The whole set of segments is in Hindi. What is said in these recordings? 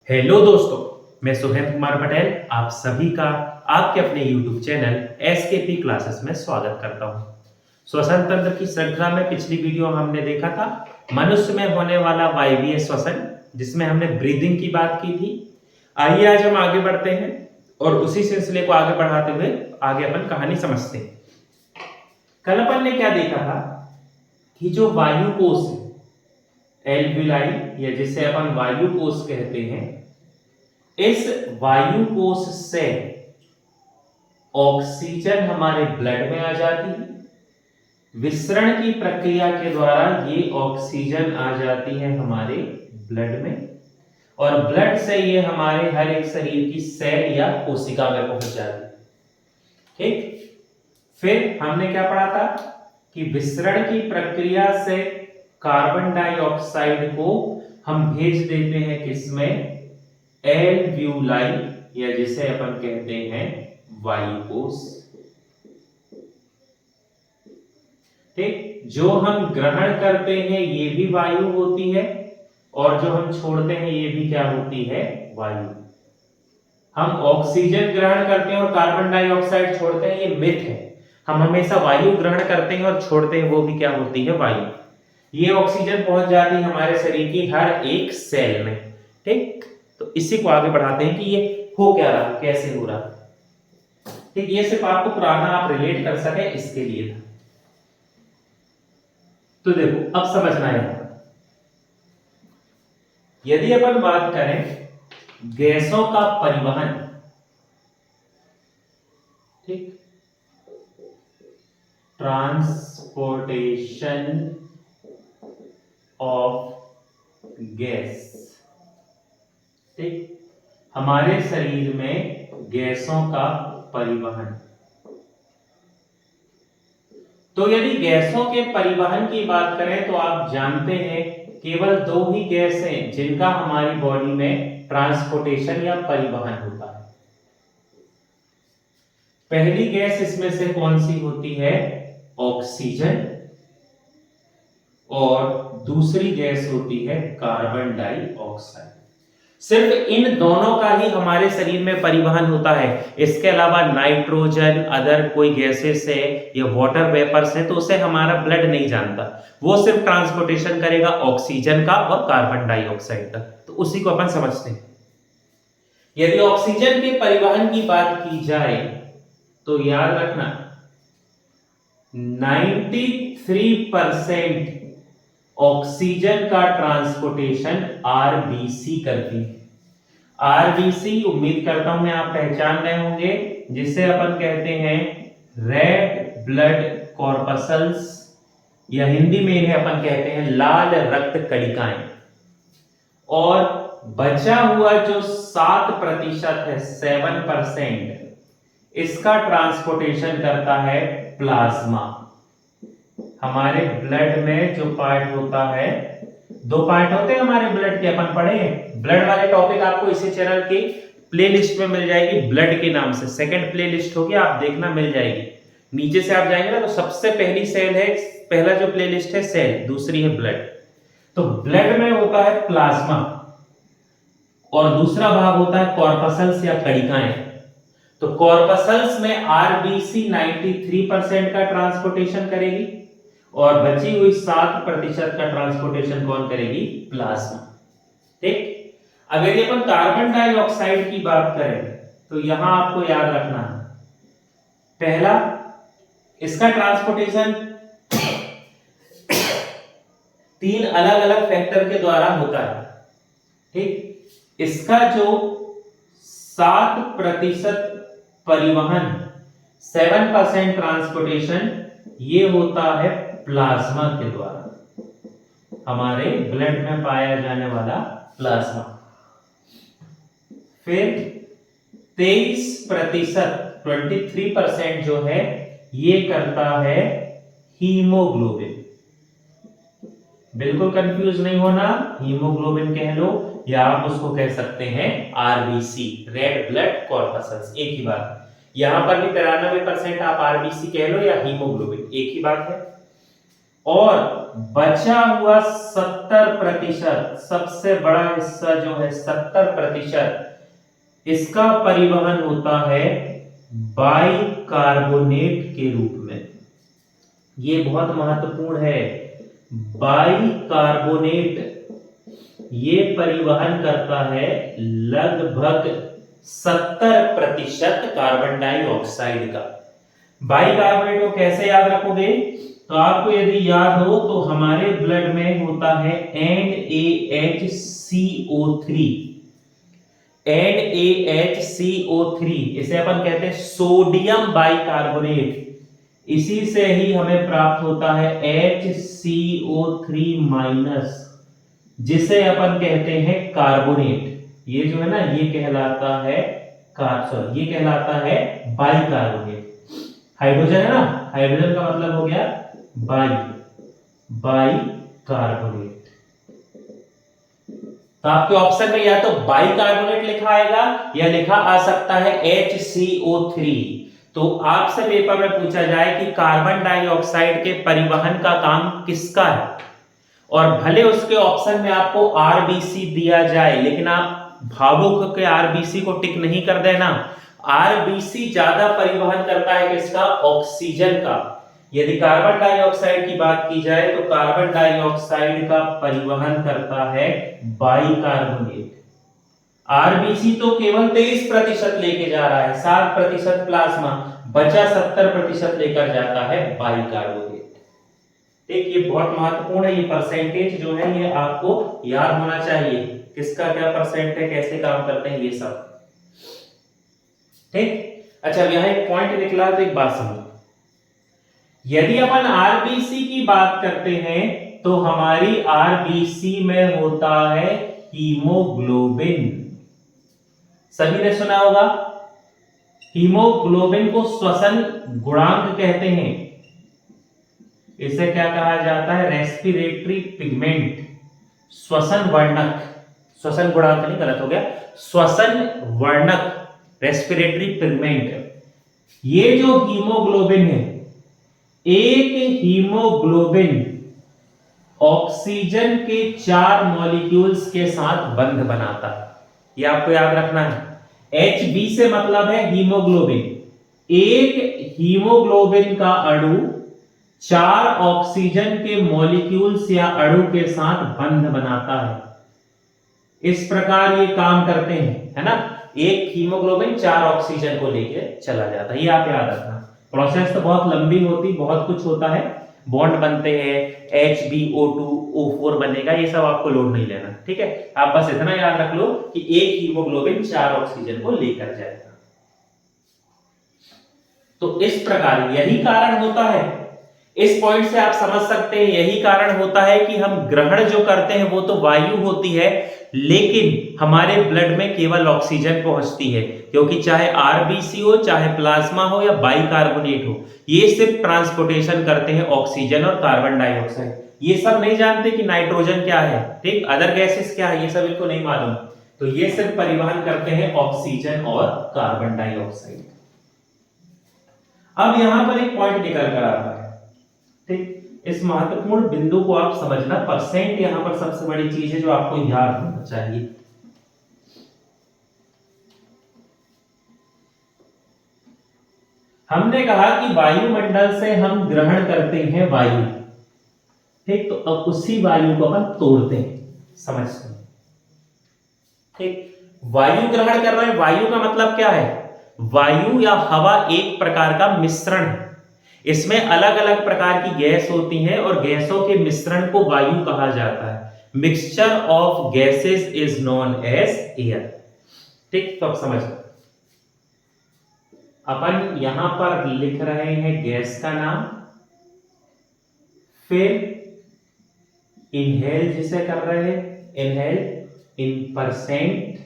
हेलो दोस्तों, मैं सुहेल कुमार पटेल आप सभी का आपके अपने YouTube चैनल एसकेपी क्लासेस में स्वागत करता हूं। श्वसन तंत्र की श्रृंखला में पिछली वीडियो हमने देखा था मनुष्य में होने वाला वायवीय श्वसन, जिसमें हमने ब्रीदिंग की बात की थी। आइए आज हम आगे बढ़ते हैं और उसी सिलसिले को आगे बढ़ाते हुए आगे अपन कहानी समझते हैं। कल अपन ने क्या देखा था कि जो वायु कोश है, एल्विलाई या जिसे अपन वायु कोश कहते हैं, इस वायु कोश से ऑक्सीजन हमारे ब्लड में आ जाती है। विसरण की प्रक्रिया के द्वारा ये ऑक्सीजन आ जाती है हमारे ब्लड में और ब्लड से ये हमारे हर एक शरीर की सेल या कोशिका में पहुंच जाती है। ठीक, फिर हमने क्या पढ़ा था कि विसरण की प्रक्रिया से कार्बन डाइऑक्साइड को हम भेज देते हैं किसमें, एल्वियोलाई या जिसे अपन कहते हैं वायु कोश। ठीक, जो हम ग्रहण करते हैं ये भी वायु होती है और जो हम छोड़ते हैं ये भी क्या होती है, वायु। हम ऑक्सीजन ग्रहण करते हैं और कार्बन डाइऑक्साइड छोड़ते हैं, ये मिथ है। हम हमेशा वायु ग्रहण करते हैं और छोड़ते हैं, वो भी क्या होती है, वायु। ये ऑक्सीजन पहुंच जाती है हमारे शरीर की हर एक सेल में। ठीक, तो इसी को आगे बढ़ाते हैं कि ये हो क्या रहा, कैसे हो रहा। ठीक, ये सिर्फ आपको पुराना आप रिलेट कर सके इसके लिए था। तो देखो अब समझना है, यदि अपन बात करें गैसों का परिवहन, ठीक, ट्रांसपोर्टेशन ऑफ गैस, ठीक, हमारे शरीर में गैसों का परिवहन। तो यदि गैसों के परिवहन की बात करें तो आप जानते हैं केवल दो ही गैस हैं जिनका हमारी बॉडी में ट्रांसपोर्टेशन या परिवहन होता है। पहली गैस इसमें से कौन सी होती है, ऑक्सीजन, और दूसरी गैस होती है कार्बन डाइऑक्साइड। सिर्फ इन दोनों का ही हमारे शरीर में परिवहन होता है। इसके अलावा नाइट्रोजन, अदर कोई गैसेस है या वाटर वेपर्स है तो उसे हमारा ब्लड नहीं जानता, वो सिर्फ ट्रांसपोर्टेशन करेगा ऑक्सीजन का और कार्बन डाइऑक्साइड का। तो उसी को अपन समझते हैं। यदि ऑक्सीजन के परिवहन की बात की जाए तो याद रखना 93% ऑक्सीजन का ट्रांसपोर्टेशन आरबीसी करती है। आरबीसी उम्मीद करता हूं मैं आप पहचान रहे होंगे, जिसे अपन कहते हैं रेड ब्लड कॉर्पसल्स या हिंदी में इन्हें अपन कहते हैं लाल रक्त कणिकाएं। और बचा हुआ जो 7% है, 7%, इसका ट्रांसपोर्टेशन करता है प्लाज्मा। हमारे ब्लड में जो पार्ट होता है, दो पार्ट होते हैं हमारे ब्लड के, अपन पढ़े हैं। ब्लड वाले टॉपिक आपको इसी चैनल की प्लेलिस्ट में मिल जाएगी, ब्लड के नाम से सेकंड प्लेलिस्ट होगी, आप देखना, मिल जाएगी। नीचे से आप जाएंगे ना तो सबसे पहली सेल है, पहला जो प्लेलिस्ट है सेल, दूसरी है ब्लड। तो ब्लड में होता है प्लाज्मा और दूसरा भाग होता है कॉर्पसल्स या कणिकाएं। तो कॉर्पसल्स में आरबीसी 93% का ट्रांसपोर्टेशन करेगी और बची हुई 7% का ट्रांसपोर्टेशन कौन करेगी, प्लाज्मा। ठीक, अगर ये अपन कार्बन डाइऑक्साइड की बात करें तो यहां आपको याद रखना है, पहला इसका ट्रांसपोर्टेशन 3 अलग अलग फैक्टर के द्वारा होता है। ठीक, इसका जो 7% परिवहन, 7% ट्रांसपोर्टेशन, ये होता है प्लाज्मा के द्वारा, हमारे ब्लड में पाया जाने वाला प्लाज्मा। फिर 23%, 23% जो है ये करता है हीमोग्लोबिन। बिल्कुल कंफ्यूज नहीं होना, हीमोग्लोबिन कह लो या आप उसको कह सकते हैं आरबीसी, रेड ब्लड कॉर्पसल्स, एक ही बात। यहां पर भी 93% आप आरबीसी कह लो या हीमोग्लोबिन, एक ही बात है। और बचा हुआ 70%, सबसे बड़ा हिस्सा जो है 70%, इसका परिवहन होता है बाइकार्बोनेट के रूप में। ये बहुत महत्वपूर्ण है। बाइकार्बोनेट ये परिवहन करता है लगभग 70% कार्बन डाइऑक्साइड का। बाइकार्बोनेट को कैसे याद रखोगे? तो आपको यदि याद हो तो हमारे ब्लड में होता है NaHCO3। NaHCO3 इसे अपन कहते हैं सोडियम बाइकार्बोनेट। इसी से ही हमें प्राप्त होता है HCO3-, जिसे अपन कहते हैं कार्बोनेट। ये जो है ना, ये कहलाता है ये कहलाता है बाइकार्बोनेट। हाइड्रोजन है ना, हाइड्रोजन का मतलब हो गया बाइकार्बोनेट। तो आपके ऑप्शन में या तो बाइकार्बोनेट लिखा आएगा या लिखा आ सकता है HCO3। तो आपसे पेपर में पूछा जाए कि कार्बन डाइऑक्साइड के परिवहन का काम किसका है, और भले उसके ऑप्शन में आपको आरबीसी दिया जाए, लेकिन आप भावुक के आरबीसी को टिक नहीं कर देना। आरबीसी ज्यादा परिवहन करता है किसका? ऑक्सीजन का। यदि कार्बन डाइऑक्साइड की बात की जाए तो कार्बन डाइऑक्साइड का परिवहन करता है बाइकार्बोनेट। आरबीसी तो केवल 23% लेके जा रहा है, 7% प्लाज्मा, बचा 70% लेकर जाता है बाइकार्बोनेट। ठीक, ये बहुत महत्वपूर्ण है। ये परसेंटेज जो है ये आपको याद होना चाहिए, किसका क्या परसेंट है, कैसे काम करते हैं ये सब। ठीक, अच्छा अब यहां एक पॉइंट निकला तो एक बात समझो। यदि अपन आरबीसी की बात करते हैं तो हमारी आरबीसी में होता है हीमोग्लोबिन। सभी ने सुना होगा, हीमोग्लोबिन को श्वसन गुणांक कहते हैं। इसे क्या कहा जाता है? रेस्पिरेटरी पिगमेंट, श्वसन वर्णक। श्वसन गुणांक नहीं, गलत हो गया, श्वसन वर्णक, रेस्पिरेटरी पिगमेंट। ये जो हीमोग्लोबिन है, एक हीमोग्लोबिन ऑक्सीजन के 4 मॉलिक्यूल्स के साथ बंध बनाता है। ये आपको याद रखना है। Hb से मतलब है हीमोग्लोबिन। एक हीमोग्लोबिन का अणु 4 ऑक्सीजन के मॉलिक्यूल्स या अणु के साथ बंध बनाता है। इस प्रकार ये काम करते हैं, है ना। एक हीमोग्लोबिन 4 ऑक्सीजन को लेके चला जाता है, ये आप याद रखना। प्रोसेस तो बहुत लंबी होती, बहुत कुछ होता है, बॉन्ड बनते हैं, HbO2O4 बनेगा, ये सब आपको लोड नहीं लेना, ठीक है। आप बस इतना याद रख लो कि एक हीमोग्लोबिन 4 ऑक्सीजन को लेकर जाएगा। तो इस प्रकार यही कारण होता है, इस पॉइंट से आप समझ सकते हैं, यही कारण होता है कि हम ग्रहण जो करते हैं वो तो वायु होती है, लेकिन हमारे ब्लड में केवल ऑक्सीजन पहुंचती है, क्योंकि चाहे आरबीसी हो, चाहे प्लाज्मा हो या बाइकार्बोनेट हो, ये सिर्फ ट्रांसपोर्टेशन करते हैं ऑक्सीजन और कार्बन डाइऑक्साइड। ये सब नहीं जानते कि नाइट्रोजन क्या है, ठीक, अदर गैसेस क्या है, ये सब इनको नहीं मालूम। तो ये सिर्फ परिवहन करते हैं ऑक्सीजन और कार्बन डाइऑक्साइड। अब यहां पर एक पॉइंट निकल कर आता है, ठीक, इस महत्वपूर्ण बिंदु को आप समझना। परसेंट यहां पर सबसे बड़ी चीज है जो आपको याद होना चाहिए। हमने कहा कि वायुमंडल से हम ग्रहण करते हैं वायु, ठीक, तो अब उसी वायु को अपन तोड़ते हैं, समझते हैं, ठीक। वायु ग्रहण कर रहे हैं, वायु का मतलब क्या है? वायु या हवा एक प्रकार का मिश्रण है। इसमें अलग अलग प्रकार की गैस होती हैं और गैसों के मिश्रण को वायु कहा जाता है। Mixture of gases is known as air, ठीक। तो अब समझ, अपन यहां पर लिख रहे हैं गैस का नाम, फिर इनहेल जिसे कर रहे हैं, इनहेल इन परसेंट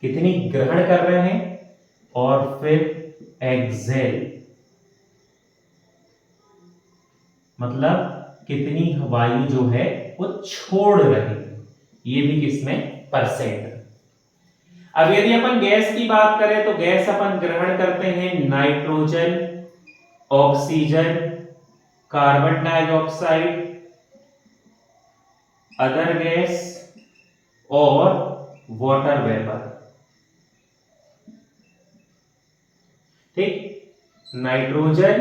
कितनी ग्रहण कर रहे हैं, और फिर एक्सेल मतलब कितनी वायु जो है वो छोड़ रहे हैं, ये भी किसमें? परसेंट। अब यदि अपन गैस की बात करें तो गैस अपन ग्रहण करते हैं nitrogen, oxygen, carbon dioxide, other gas और वाटर वेपर। ठीक, nitrogen,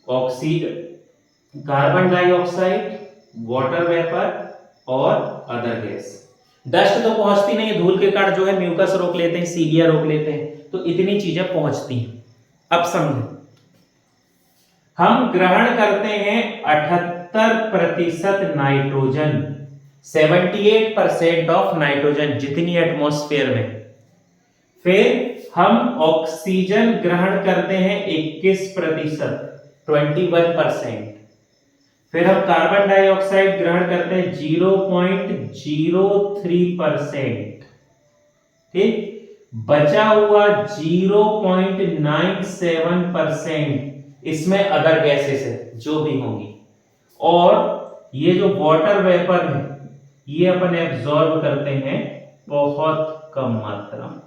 oxygen, carbon dioxide, water vapour और अदर गैस। डस्ट तो पहुंचती नहीं है, धूल के कण जो है म्यूकस रोक लेते हैं, सीलिया रोक लेते हैं, तो इतनी चीजें पहुंचती हैं। अब समझें, हम ग्रहण करते हैं 78% नाइट्रोजन, 78% ऑफ नाइट्रोजन जितनी एटमॉस्फेयर में। फिर हम ऑक्सीजन ग्रहण करते हैं 21%, 21%। फिर हम कार्बन डाइऑक्साइड ग्रहण करते हैं 0.03%। ठीक, बचा हुआ 0.97% इसमें अदर गैसेस है जो भी होंगी, और ये जो वाटर वेपर है ये अपन एब्जॉर्ब करते हैं बहुत कम मात्रा में।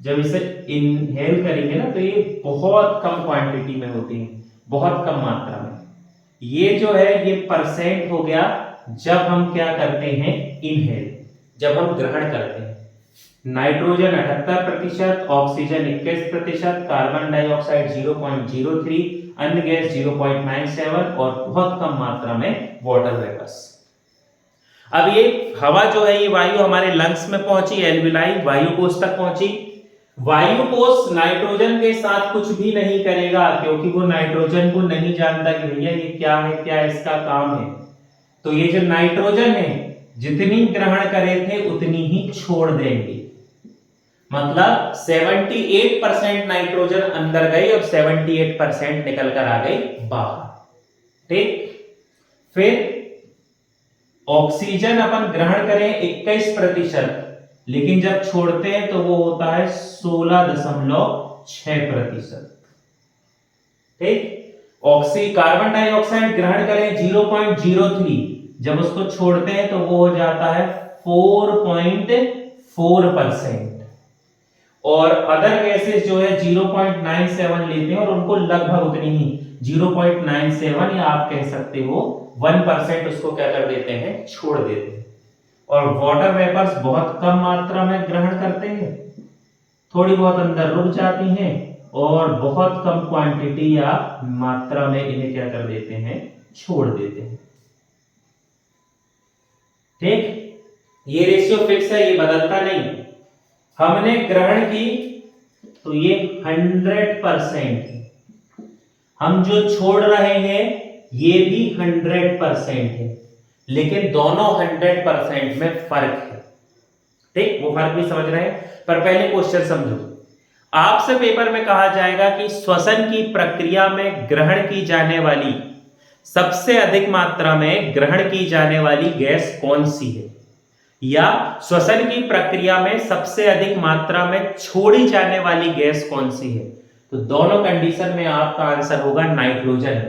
जब इसे इनहेल करेंगे ना तो ये बहुत कम क्वांटिटी में होती है, बहुत कम मात्रा में। ये जो है ये परसेंट हो गया जब हम क्या करते हैं, इनहेल, जब हम ग्रहण करते हैं। नाइट्रोजन 78%, ऑक्सीजन 21%, कार्बन डाइऑक्साइड 0.03, अन्य गैस 0.97 और बहुत कम मात्रा में वाटर वेपर्स। अब ये हवा जो है ये वायु हमारे लंग्स में पहुंची, एल्विलाई वायु कोश तक पहुंची। वायु कोश नाइट्रोजन के साथ कुछ भी नहीं करेगा क्योंकि वो नाइट्रोजन को नहीं जानता कि भैया ये क्या है, क्या इसका काम है। तो ये जो नाइट्रोजन है जितनी ग्रहण करे थे उतनी ही छोड़ देंगे। मतलब 78% नाइट्रोजन अंदर गई और 78% निकल कर आ गई बाहर। ठीक, फिर ऑक्सीजन अपन ग्रहण करें 21%, लेकिन जब छोड़ते हैं तो वो होता है 16.6%। ठीक, कार्बन डाइऑक्साइड ग्रहण करें 0.03, जब उसको छोड़ते हैं तो वो हो जाता है 4.4%। और अदर गैसेस जो है 0.97 लेते हैं और उनको लगभग उतनी ही 0.97 या आप कह सकते हो 1% उसको क्या कर देते हैं, छोड़ देते हैं। और वाटर वेपर्स बहुत कम मात्रा में ग्रहण करते हैं, थोड़ी बहुत अंदर रुक जाती हैं और बहुत कम क्वांटिटी या मात्रा में इन्हें क्या कर देते हैं, छोड़ देते हैं। ठीक, ये रेशियो फिक्स है, ये बदलता नहीं। हमने ग्रहण की तो ये 100% है, हम जो छोड़ रहे हैं ये भी 100% है, लेकिन दोनों 100% में फर्क है। ठीक, वो फर्क भी समझ रहे हैं, पर पहले क्वेश्चन समझो। आपसे पेपर में कहा जाएगा कि श्वसन की प्रक्रिया में ग्रहण की जाने वाली सबसे अधिक मात्रा में ग्रहण की जाने वाली गैस कौन सी है, या श्वसन की प्रक्रिया में सबसे अधिक मात्रा में छोड़ी जाने वाली गैस कौन सी है। तो दोनों कंडीशन में आपका आंसर होगा नाइट्रोजन।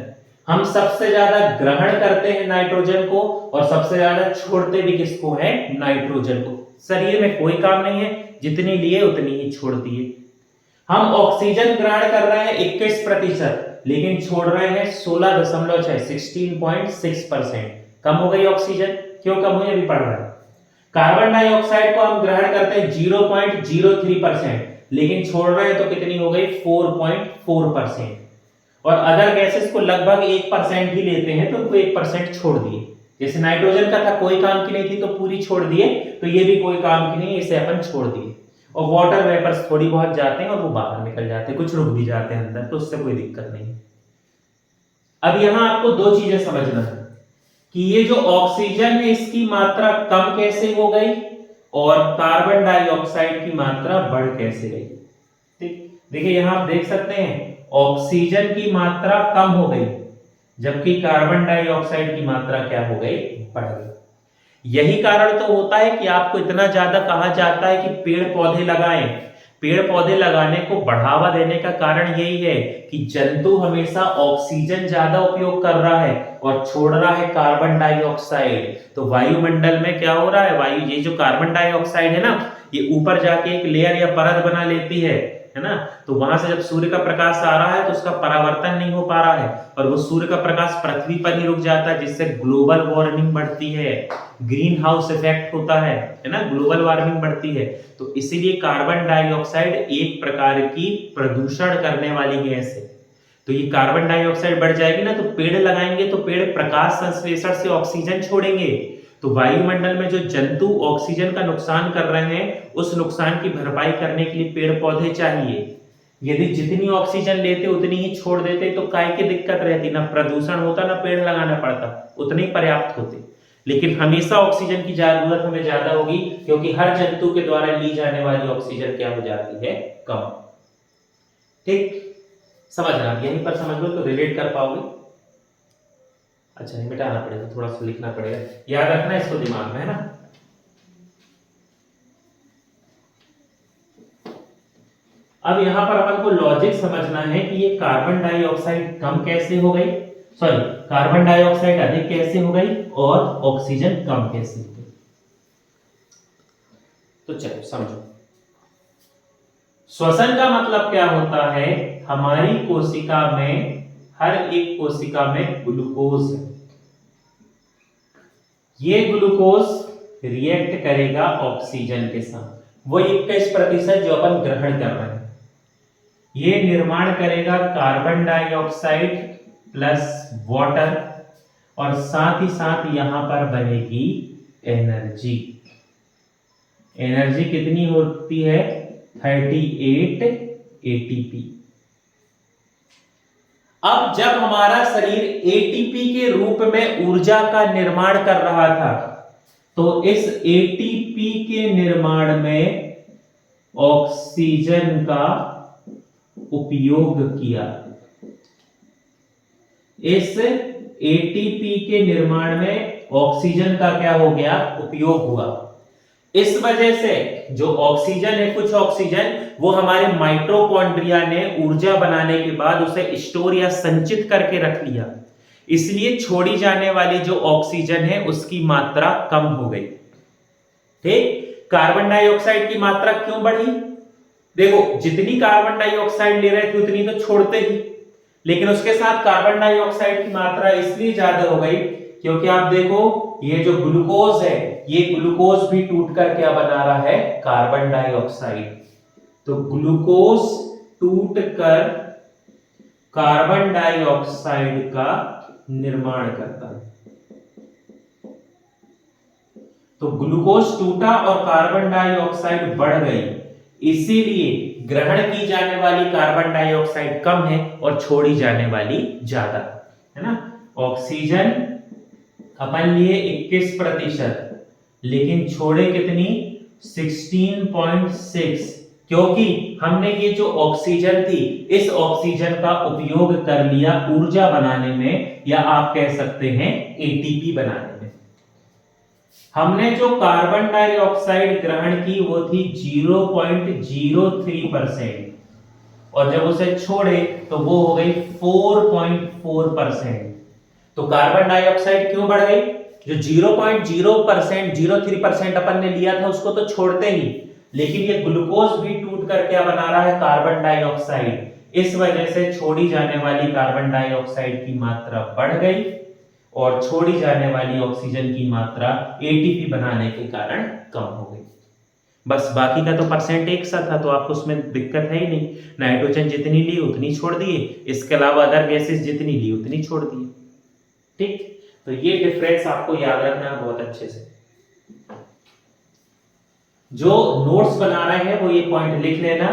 हम सबसे ज्यादा ग्रहण करते हैं नाइट्रोजन को और सबसे ज्यादा छोड़ते भी किसको है, नाइट्रोजन को। शरीर में कोई काम नहीं है, जितनी लिए उतनी ही छोड़ दिए। हम ऑक्सीजन ग्रहण कर रहे हैं 21%, लेकिन छोड़ रहे हैं 16.6% कम हो गई ऑक्सीजन। क्यों कम हुई अभी पढ़ रहे हैं। कार्बन डाइऑक्साइड को हम ग्रहण करते हैं 0.03%, लेकिन छोड़ रहे हैं तो कितनी हो गई 4.4%। और अदर गैसेस को लगभग 1% ही लेते हैं तो उनको 1% छोड़ दिए। जैसे नाइट्रोजन का था कोई काम की नहीं थी तो पूरी छोड़ दिए, तो ये भी कोई काम की नहीं, इसे अपन छोड़ दिए। और वाटर वेपर्स थोड़ी बहुत जाते हैं और वो बाहर निकल जाते हैं, कुछ रुक भी जाते हैं अंदर, तो उससे कोई दिक्कत नहीं। अब यहां आपको दो चीजें समझना है कि ये जो ऑक्सीजन है इसकी मात्रा कम कैसे हो गई और कार्बन डाइऑक्साइड की मात्रा बढ़ कैसे गई। ठीक, देखिए यहां आप देख सकते हैं ऑक्सीजन की मात्रा कम हो गई जबकि कार्बन डाइऑक्साइड की मात्रा क्या हो गई, बढ़ गई। यही कारण तो होता है कि आपको इतना ज्यादा कहा जाता है कि पेड़ पौधे लगाएं। पेड़ पौधे लगाने को बढ़ावा देने का कारण यही है कि जंतु हमेशा ऑक्सीजन ज्यादा उपयोग कर रहा है और छोड़ रहा है कार्बन डाइऑक्साइड। तो वायुमंडल में क्या हो रहा है, वायु ये जो कार्बन डाइऑक्साइड है ना, ये ऊपर जाके एक लेयर या परत बना लेती है है ना, तो वहां से जब सूर्य का प्रकाश आ रहा है तो उसका परावर्तन नहीं हो पा रहा है और वो सूर्य का प्रकाश पृथ्वी पर ही रुक जाता है, जिससे ग्लोबल वार्मिंग बढ़ती है, ग्रीन हाउस इफेक्ट होता है ना, ग्लोबल वार्मिंग बढ़ती है। तो इसीलिए कार्बन डाइऑक्साइड एक प्रकार की प्रदूषण करने वाली गैस है। तो ये कार्बन डाइऑक्साइड बढ़ जाएगी ना, तो पेड़ लगाएंगे तो पेड़ प्रकाश संश्लेषण से ऑक्सीजन छोड़ेंगे, तो वायुमंडल में जो जंतु ऑक्सीजन का नुकसान कर रहे हैं उस नुकसान की भरपाई करने के लिए पेड़ पौधे चाहिए। यदि जितनी ऑक्सीजन लेते उतनी ही छोड़ देते तो काय की दिक्कत रहती, ना प्रदूषण होता ना पेड़ लगाना पड़ता, उतने ही पर्याप्त होते। लेकिन हमेशा ऑक्सीजन की जरूरत हमें ज्यादा होगी, क्योंकि हर जंतु के द्वारा ली जाने वाली ऑक्सीजन क्या हो जाती है, कम। ठीक, समझना, यहीं पर समझ लो तो रिलेट कर पाओगे। अच्छा, नहीं मिटाना पड़ेगा, थोड़ा सा लिखना पड़ेगा, याद रखना इसको दिमाग में, है ना। अब यहां पर अपन को लॉजिक समझना है कि ये कार्बन डाइऑक्साइड कम कैसे हो गई, सॉरी कार्बन डाइऑक्साइड अधिक कैसे हो गई और ऑक्सीजन कम कैसे हो गई। तो चलो समझो, श्वसन का मतलब क्या होता है, हमारी कोशिका में, हर एक कोशिका में ग्लूकोज है, ये ग्लूकोज रिएक्ट करेगा ऑक्सीजन के साथ, वो 21% जो अपन ग्रहण कर रहे हैं, ये निर्माण करेगा कार्बन डाइऑक्साइड प्लस वाटर, और साथ ही साथ यहां पर बनेगी एनर्जी। एनर्जी कितनी होती है, 38 एटीपी। अब जब हमारा शरीर एटीपी के रूप में ऊर्जा का निर्माण कर रहा था, तो इस एटीपी के निर्माण में ऑक्सीजन का उपयोग किया। इस एटीपी के निर्माण में ऑक्सीजन का क्या हो गया, उपयोग हुआ। इस वजह से जो ऑक्सीजन है, कुछ ऑक्सीजन वो हमारे माइटोकॉन्ड्रिया ने ऊर्जा बनाने के बाद उसे स्टोर या संचित करके रख लिया, इसलिए छोड़ी जाने वाली जो ऑक्सीजन है उसकी मात्रा कम हो गई। ठीक, कार्बन डाइऑक्साइड की मात्रा क्यों बढ़ी, देखो जितनी कार्बन डाइऑक्साइड ले रहे थे उतनी तो छोड़ते ही, लेकिन उसके साथ कार्बन डाइऑक्साइड की मात्रा इसलिए ज्यादा हो गई क्योंकि आप देखो ये जो ग्लूकोज है, ये ग्लूकोज भी टूटकर क्या बना रहा है, कार्बन डाइऑक्साइड। तो ग्लूकोज टूटकर कार्बन डाइऑक्साइड का निर्माण करता है। तो ग्लूकोज टूटा और कार्बन डाइऑक्साइड बढ़ गई, इसीलिए ग्रहण की जाने वाली कार्बन डाइऑक्साइड कम है और छोड़ी जाने वाली ज्यादा, है ना। ऑक्सीजन अपन लिए 21%, लेकिन छोड़े कितनी, 16.6, क्योंकि हमने ये जो ऑक्सीजन थी इस ऑक्सीजन का उपयोग कर लिया ऊर्जा बनाने में, या आप कह सकते हैं एटीपी बनाने में। हमने जो कार्बन डाइऑक्साइड ग्रहण की वो थी 0.03%, और जब उसे छोड़े तो वो हो गई 4.4%। तो कार्बन डाइऑक्साइड क्यों बढ़ गई, जो 0.03% अपन ने लिया था उसको तो छोड़ते ही, लेकिन ये ग्लूकोज भी टूट कर क्या बना रहा है, कार्बन डाइऑक्साइड। इस वजह से छोड़ी जाने वाली कार्बन डाइऑक्साइड की मात्रा बढ़ गई और छोड़ी जाने वाली ऑक्सीजन की मात्रा एटीपी बनाने के कारण कम हो गई। बस बाकी का तो परसेंट एक सा था, तो आपको उसमें दिक्कत है ही नहीं, नाइट्रोजन जितनी ली उतनी छोड़ दिए, इसके अलावा अदर गैसेस जितनी ली उतनी छोड़ दिए। ठीक, तो ये डिफरेंस आपको याद रखना है बहुत अच्छे से। जो नोट्स बना रहे हैं वो ये पॉइंट लिख लेना।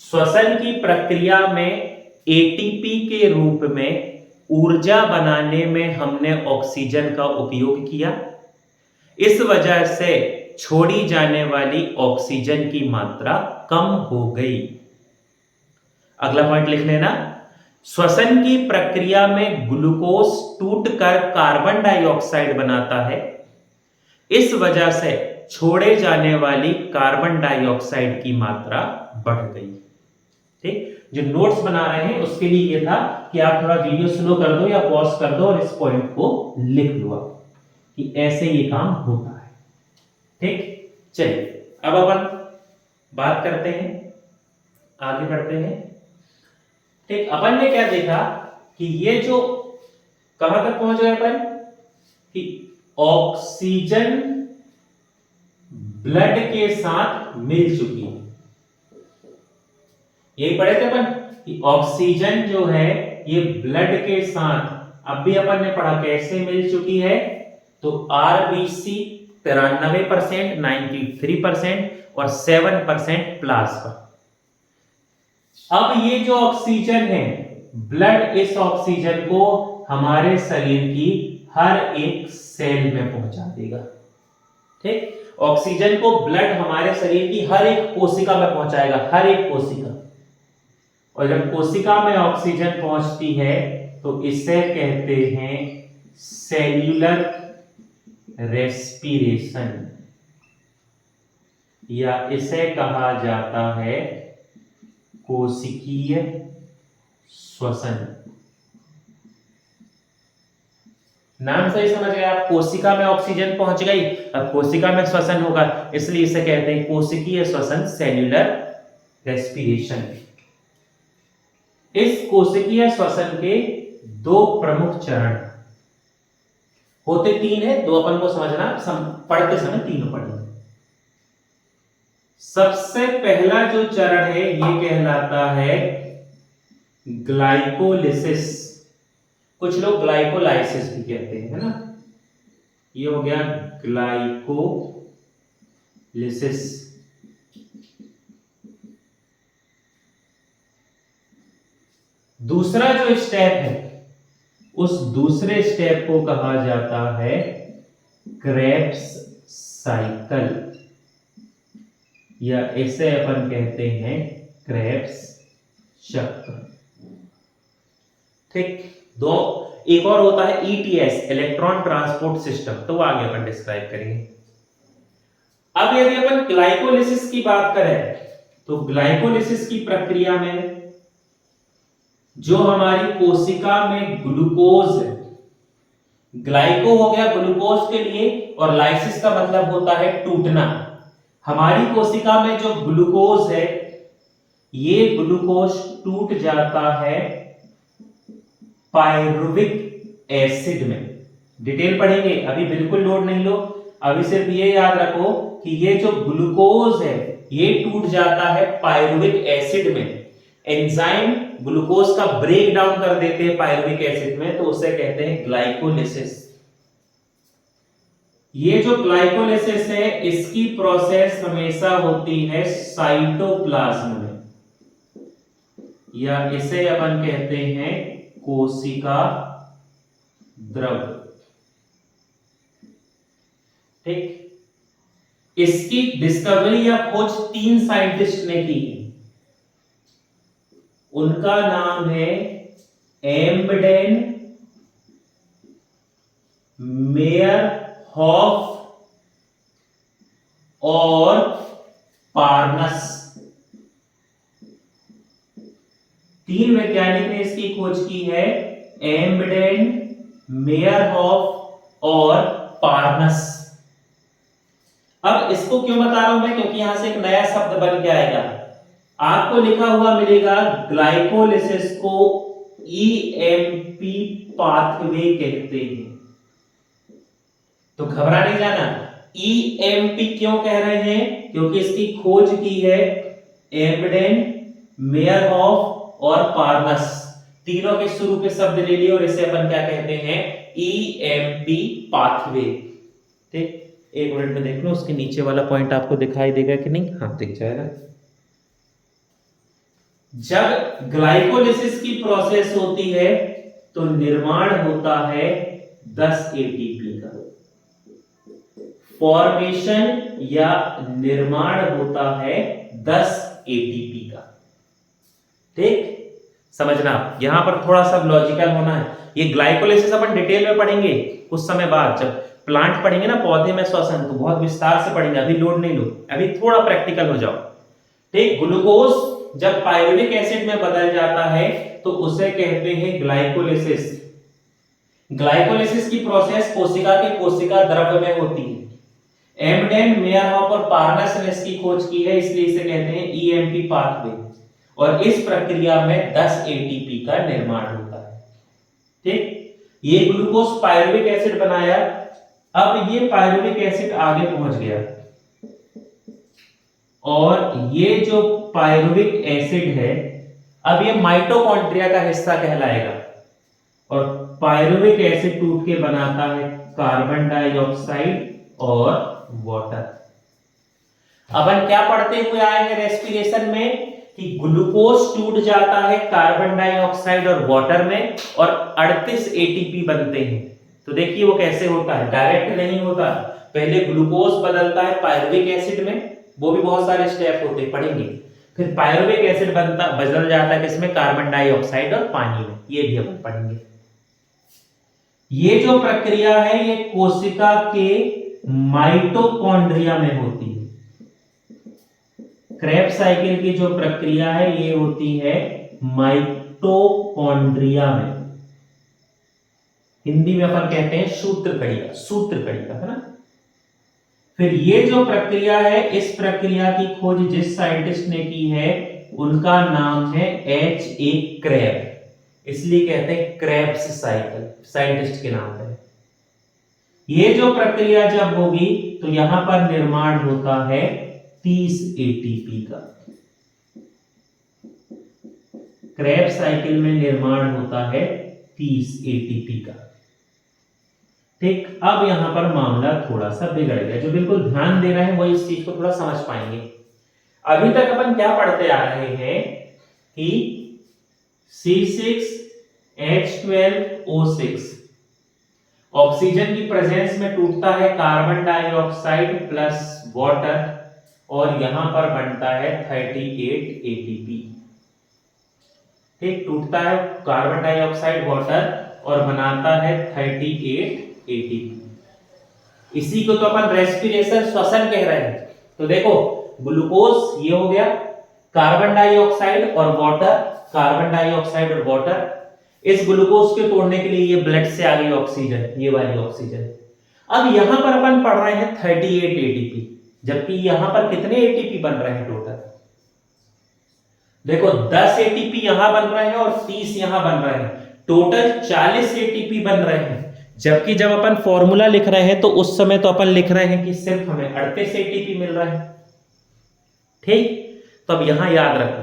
श्वसन की प्रक्रिया में एटीपी के रूप में ऊर्जा बनाने में हमने ऑक्सीजन का उपयोग किया, इस वजह से छोड़ी जाने वाली ऑक्सीजन की मात्रा कम हो गई। अगला पॉइंट लिख लेना, श्वसन की प्रक्रिया में ग्लूकोज टूटकर कार्बन डाइऑक्साइड बनाता है, इस वजह से छोड़े जाने वाली कार्बन डाइऑक्साइड की मात्रा बढ़ गई। ठीक, जो नोट्स बना रहे हैं उसके लिए ये था कि आप थोड़ा वीडियो स्लो कर दो या पॉज कर दो और इस पॉइंट को लिख लो कि ऐसे ये काम होता है। ठीक, चलिए अब अपन बात करते हैं आगे बढ़ते हैं। ठीक, अपन ने क्या देखा कि ये जो कहां तक पहुंच गए अपन कि ऑक्सीजन ब्लड के साथ मिल चुकी है। यही पढ़े थे अपन कि ऑक्सीजन जो है ये ब्लड के साथ, अब भी अपन ने पढ़ा कैसे मिल चुकी है, तो आरबीसी 93%, 93% और 7% प्लाज्मा। अब ये जो ऑक्सीजन है, ब्लड इस ऑक्सीजन को हमारे शरीर की हर एक सेल में पहुंचा देगा। ठीक, ऑक्सीजन को ब्लड हमारे शरीर की हर एक कोशिका में पहुंचाएगा, हर एक कोशिका। और जब कोशिका में ऑक्सीजन पहुंचती है तो इसे कहते हैं सेल्यूलर रेस्पिरेशन, या इसे कहा जाता है कोशिकीय श्वसन। नाम से ही समझ गए आप, कोशिका में ऑक्सीजन पहुंच गई, अब कोशिका में श्वसन होगा, इसलिए इसे कहते हैं कोशिकीय श्वसन, सेल्यूलर रेस्पिरेशन। इस कोशिकीय श्वसन के दो प्रमुख चरण होते, तीन है, दो अपन को समझना, पढ़ते समय तीनों पढ़ेंगे। सबसे पहला जो चरण है ये कहलाता है ग्लाइकोलिसिस, कुछ लोग ग्लाइकोलाइसिस भी कहते हैं, है ना। ये हो गया ग्लाइकोलिसिस। दूसरा जो स्टेप है, उस दूसरे स्टेप को कहा जाता है क्रेब्स साइकिल, या इसे अपन कहते हैं क्रेब्स चक्र। ठीक, दो एक और होता है ईटीएस, इलेक्ट्रॉन ट्रांसपोर्ट सिस्टम, तो वो आगे अपन डिस्क्राइब करेंगे। अब यदि अपन ग्लाइकोलिसिस की बात करें तो ग्लाइकोलिसिस की प्रक्रिया में जो हमारी कोशिका में ग्लूकोज है, ग्लाइको हो गया ग्लूकोज के लिए, और लाइसिस का मतलब होता है टूटना। हमारी कोशिका में जो ग्लूकोज है, ये ग्लूकोज टूट जाता है पायरुविक एसिड में। डिटेल पढ़ेंगे, अभी बिल्कुल लोड नहीं लो, अभी सिर्फ ये याद रखो कि ये जो ग्लूकोज है ये टूट जाता है पायरुविक एसिड में। एंजाइम ग्लूकोज का ब्रेक डाउन कर देते हैं पायरुविक एसिड में, तो उसे कहते हैं ग्लाइकोलिसिस। ये जो ग्लाइकोलिसिस है, इसकी प्रोसेस हमेशा होती है साइटोप्लाज्म में, या इसे अपन कहते हैं कोशिका द्रव। ठीक, इसकी डिस्कवरी या खोज 3 साइंटिस्ट ने की। उनका नाम है एम्बडेन, मेयरहॉफ और पार्नस। 3 वैज्ञानिक ने इसकी खोज की है, एम्बडेन, मेयरहॉफ और पार्नस। अब इसको क्यों बता रहा हूं मैं, क्योंकि यहां से एक नया शब्द बन के आएगा। आपको लिखा हुआ मिलेगा ग्लाइकोलिसिस को ईएमपी पाथवे कहते हैं, तो घबरा नहीं जाना। ईएमपी क्यों कह रहे हैं, क्योंकि इसकी खोज की है एम्बडेन, मेयरहॉफ और पार्नस। तीनों के शुरू के शब्द ले लिए और इसे अपन क्या कहते हैं, ईएमपी पाथवे। ठीक, 1 मिनट में देख लो, उसके नीचे वाला पॉइंट आपको दिखाई देगा कि नहीं, हाँ दिख जाएगा। जब ग्लाइकोलिसिस की प्रोसेस होती है तो निर्माण होता है 10 एटीपी का, फॉर्मेशन या निर्माण होता है 10 एटीपी का। ठीक, समझना, यहां पर थोड़ा सा लॉजिकल होना है। ये ग्लाइकोलिसिस अपन डिटेल में पढ़ेंगे कुछ समय बाद, जब प्लांट पढ़ेंगे ना, पौधे में श्वसन, तो बहुत विस्तार से पढ़ेंगे, अभी लोड नहीं लो, अभी थोड़ा प्रैक्टिकल हो जाओ। ठीक, ग्लूकोज जब पायरुविक एसिड में बदल जाता है तो उसे कहते हैं ग्लाइकोलिसिस। ग्लाइकोलिसिस की प्रोसेस कोशिका के कोशिका द्रव्य में होती है। एम्बडेन, मेयरहॉफ और पार्नस ने इसकी खोज की है, इसलिए इसे कहते हैं ईएमपी पाथवे। और इस प्रक्रिया में 10 एटीपी का निर्माण होता है। ठीक, ये ग्लूकोज पायरुविक एसिड बनाया। अब ये पायरुविक एसिड आगे पहुंच गया और ये जो पायरुविक एसिड है अब ये माइटोकॉन्ड्रिया का हिस्सा कहलाएगा और पायरुविक एसिड टूट के बनाता है कार्बन डाइऑक्साइड और वाटर। अपन क्या पढ़ते हुए आए हैं रेस्पिरेशन में कि ग्लूकोज टूट जाता है कार्बन डाइऑक्साइड और वाटर में और 38 एटीपी बनते हैं। तो देखिए वो कैसे होता है, डायरेक्ट नहीं होता, पहले ग्लूकोज बदलता है पायरुविक एसिड में, वो भी बहुत सारे स्टेप होते हैं, पढ़ेंगे। फिर पायरुविक एसिड बदल जाता है किसमें, कार्बन डाइऑक्साइड और पानी में, ये भी अपन पढ़ेंगे। ये जो प्रक्रिया है ये कोशिका के माइटोकॉन्ड्रिया में होती है। क्रेब्स साइकिल की जो प्रक्रिया है ये होती है माइटोकॉन्ड्रिया में, हिंदी में अपन कहते हैं सूत्रकणिका, सूत्रकणिका है ना। फिर ये जो प्रक्रिया है इस प्रक्रिया की खोज जिस साइंटिस्ट ने की है उनका नाम है H.A. क्रेब, इसलिए कहते हैं क्रेब्स साइकिल, साइंटिस्ट के नाम पे। ये जो प्रक्रिया जब होगी तो यहां पर निर्माण होता है 30 एटीपी का। क्रेब साइकिल में निर्माण होता है 30 एटीपी का। ठीक, अब यहां पर मामला थोड़ा सा बिगड़ गया, जो बिल्कुल ध्यान दे रहे हैं वो इस चीज को थोड़ा समझ पाएंगे। अभी तक अपन क्या पढ़ते आ रहे हैं कि C6H12O6 ऑक्सीजन की प्रेजेंस में टूटता है कार्बन डाइऑक्साइड प्लस वाटर और यहां पर बनता है 38 एटीपी। ठीक, टूटता है कार्बन डाइऑक्साइड वाटर और बनाता है 38 एटीपी। इसी को तो अपन रेस्पिरेशन, श्वसन कह रहे हैं। तो देखो ग्लूकोज ये हो गया, कार्बन डाइऑक्साइड और वाटर, कार्बन डाइऑक्साइड और वाटर, इस ग्लूकोज के तोड़ने के लिए ये ब्लड से आ गई ऑक्सीजन, ये वाली ऑक्सीजन। अब यहां पर अपन पढ़ रहे हैं 38 एटीपी, जबकि यहां पर कितने एटीपी बन रहे हैं टोटल, देखो 10 एटीपी यहां बन रहे हैं और 30 यहां बन रहे हैं, टोटल 40 एटीपी बन रहे हैं। जबकि जब अपन फॉर्मूला लिख रहे हैं तो उस समय तो अपन लिख रहे हैं कि सिर्फ हमें 38 एटीपी मिल रहा है। ठीक, तो अब यहां याद रखो,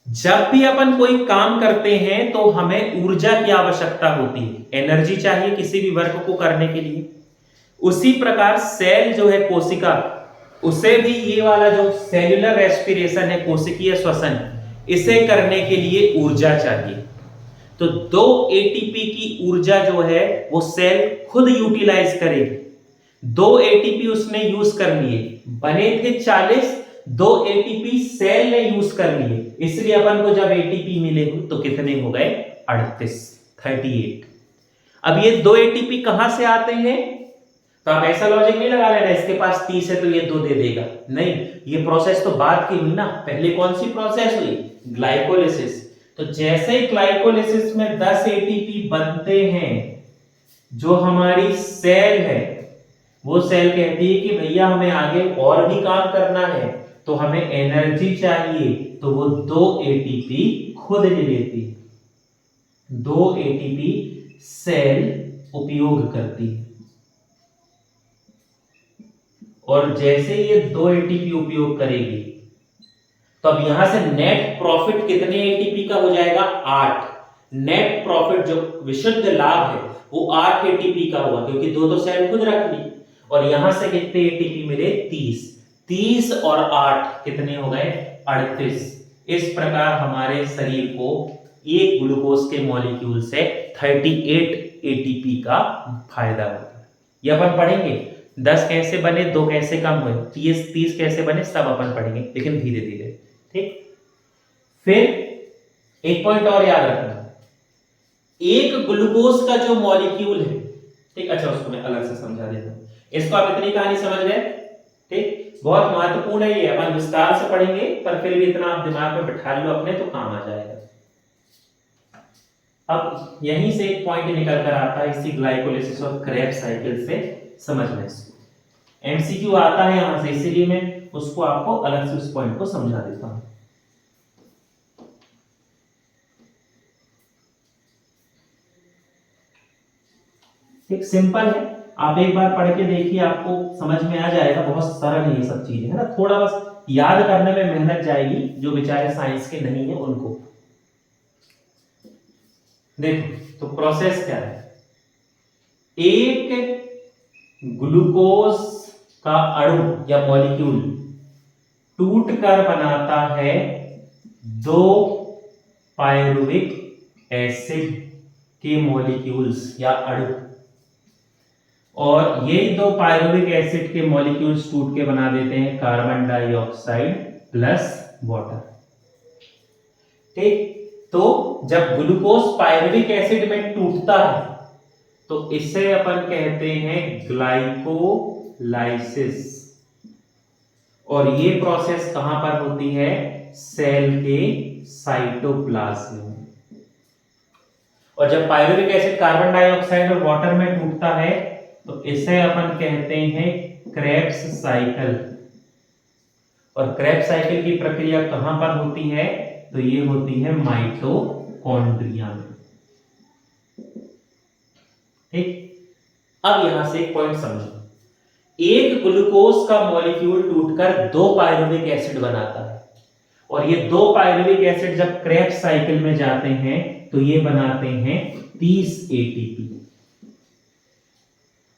जब भी अपन कोई काम करते हैं तो हमें ऊर्जा की आवश्यकता होती है, एनर्जी चाहिए किसी भी वर्क को करने के लिए। उसी प्रकार सेल जो है कोशिका, उसे भी ये वाला जो सेल्यूलर रेस्पिरेशन है, कोशिकीय श्वसन, इसे करने के लिए ऊर्जा चाहिए। तो 2 एटीपी की ऊर्जा जो है वो सेल खुद यूटिलाइज करेगी। 2 एटीपी उसने यूज कर लिए, बने थे 40, 2 एटीपी सेल ने यूज कर लिए, इसलिए अपन को जब एटीपी मिले तो कितने हो गए, 38। अब ये 2 एटीपी कहां से आते हैं, तो आप ऐसा लॉजिक नहीं लगा लेना इसके पास 30 है तो ये 2 दे देगा, नहीं, ये प्रोसेस तो बाद की हुई ना। पहले कौन सी प्रोसेस हुई, ग्लाइकोलिसिस। तो जैसे ही ग्लाइकोलिसिस में 10 एटीपी बनते हैं, जो हमारी सेल है वो सेल कहती है कि भैया हमें आगे और भी काम करना है, तो हमें एनर्जी चाहिए, तो वो 2 एटीपी खुद ले लेती है, 2 एटीपी सेल उपयोग करती है। और जैसे ये 2 एटीपी उपयोग करेगी तो अब यहां से नेट प्रॉफिट कितने एटीपी का हो जाएगा, 8। नेट प्रॉफिट जो विशुद्ध लाभ है वो 8 एटीपी का हुआ, क्योंकि 2 तो सेल खुद रख ली। और यहां से कितने एटीपी मिले, 30 और 8 कितने हो गए, 38। इस प्रकार हमारे शरीर को एक ग्लूकोज के मॉलिक्यूल से 38 एटीपी का फायदा होता है। ये अपन पढ़ेंगे, 10 कैसे बने, 2 कैसे कम हुए, 30 कैसे बने, सब अपन पढ़ेंगे, लेकिन धीरे धीरे। ठीक, फिर एक पॉइंट और याद रखना, एक ग्लूकोज का जो मॉलिक्यूल है, ठीक, अच्छा उसको मैं अलग से समझा देता हूं, इसको आप इतनी कहानी समझ गए। ठीक, बहुत महत्वपूर्ण है ये, अपन विस्तार से पढ़ेंगे, पर फिर भी इतना आप दिमाग में बिठा लो अपने तो काम आ जाएगा। अब यहीं से एक पॉइंट निकल कर आता है इसी ग्लाइकोलिसिस और क्रेब्स साइकिल से, समझना इसको। एमसीक्यू आता है यहां से, इसीलिए मैं उसको आपको अलग से उस पॉइंट को समझा देता हूं। ठीक, सिंपल है, आप एक बार पढ़ के देखिए, आपको समझ में आ जाएगा, बहुत सरल है ये सब चीजें, है ना। थोड़ा बस याद करने में मेहनत जाएगी, जो बेचारे साइंस के नहीं है उनको। देखो तो प्रोसेस क्या है, एक ग्लूकोज का अणु या मॉलिक्यूल टूटकर बनाता है 2 पायरुविक एसिड के मॉलिक्यूल्स या अणु, और यही 2 पायरुविक एसिड के मॉलिक्यूल्स टूट के बना देते हैं कार्बन डाइऑक्साइड प्लस वाटर। ठीक, तो जब ग्लूकोज पायरुविक एसिड में टूटता है तो इसे अपन कहते हैं ग्लाइकोलाइसिस, और ये प्रोसेस कहां पर होती है, सेल के साइटोप्लाज्म में। और जब पायरुविक एसिड कार्बन डाइऑक्साइड और वाटर में टूटता है तो इसे अपन कहते हैं क्रेब्स साइकिल, और क्रेब्स साइकिल की प्रक्रिया कहां पर होती है, तो ये होती है माइटोकॉन्ड्रिया में। ठीक, अब यहां से एक पॉइंट समझो, एक ग्लूकोज का मॉलिक्यूल टूटकर 2 पायरुविक एसिड बनाता है, और ये 2 पायरुविक एसिड जब क्रेब्स साइकिल में जाते हैं तो ये बनाते हैं 30 एटीपी।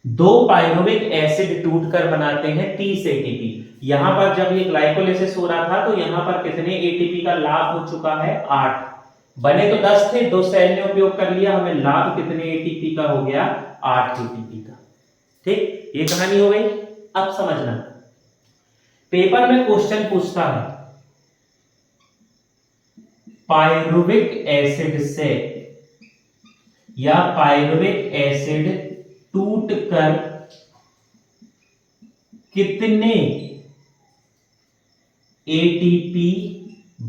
2 पायरुविक एसिड टूटकर बनाते हैं 30 एटीपी। यहां पर जब ये ग्लाइकोलाइसिस हो रहा था तो यहां पर कितने एटीपी का लाभ हो चुका है, 8। बने तो 10 थे, 2 सेल ने उपयोग कर लिया, हमें लाभ कितने एटीपी का हो गया, 8 एटीपी का। ठीक, ये कहानी हो गई। अब समझना, पेपर में क्वेश्चन पूछता है पायरुविक एसिड से या पायरुविक एसिड टूटकर कितने एटीपी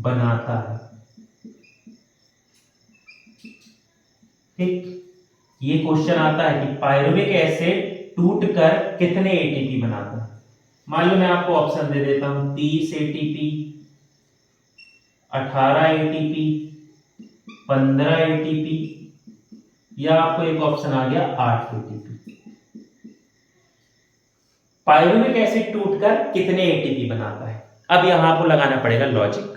बनाता है। ठीक, ये क्वेश्चन आता है कि पायरुविक एसिड टूटकर कितने एटीपी बनाता है। मान लो मैं आपको ऑप्शन दे देता हूं, 30 एटीपी, 18 एटीपी, 15 एटीपी, या आपको एक ऑप्शन आ गया 8 एटीपी। पायरुविक एसिड टूटकर कितने एटीपी बनाता है। अब यहां आपको लगाना पड़ेगा लॉजिक।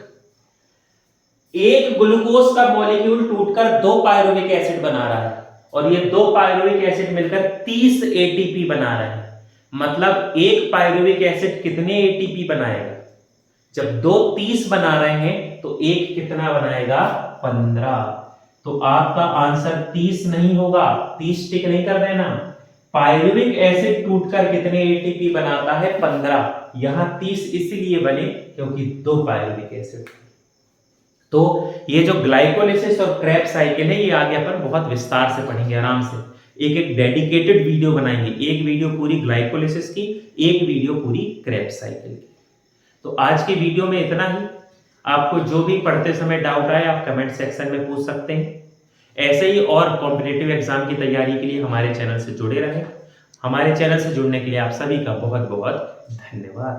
एक ग्लूकोज का मॉलिक्यूल टूटकर 2 पायरुविक एसिड बना रहा है, और ये 2 पायरुविक एसिड मिलकर 30 एटीपी बना रहे हैं। मतलब एक पायरुविक एसिड कितने एटीपी बनाएगा, जब 2 30 बना रहे हैं तो एक कितना बनाएगा, 15। तो आपका आंसर 30 नहीं होगा, 30 टिक नहीं कर देना। पायरुविक एसिड टूटकर कितने एटीपी बनाता है, 15। यहां 30 इसलिए बने क्योंकि 2 पायरुविक एसिड। तो ये जो ग्लाइकोलाइसिस और क्रेब्स साइकिल है, ये आगे अपन बहुत विस्तार से पढ़ेंगे, आराम से एक डेडिकेटेड वीडियो बनाएंगे। एक वीडियो पूरी ग्लाइकोलाइसिस की, एक वीडियो पूरी क्रेब्स साइकिल की। तो आज की वीडियो में इतना ही। आपको जो भी पढ़ते समय डाउट आए आप कमेंट सेक्शन में पूछ सकते हैं। ऐसे ही और कॉम्पिटिटिव एग्जाम की तैयारी के लिए हमारे चैनल से जुड़े रहें। हमारे चैनल से जुड़ने के लिए आप सभी का बहुत बहुत धन्यवाद।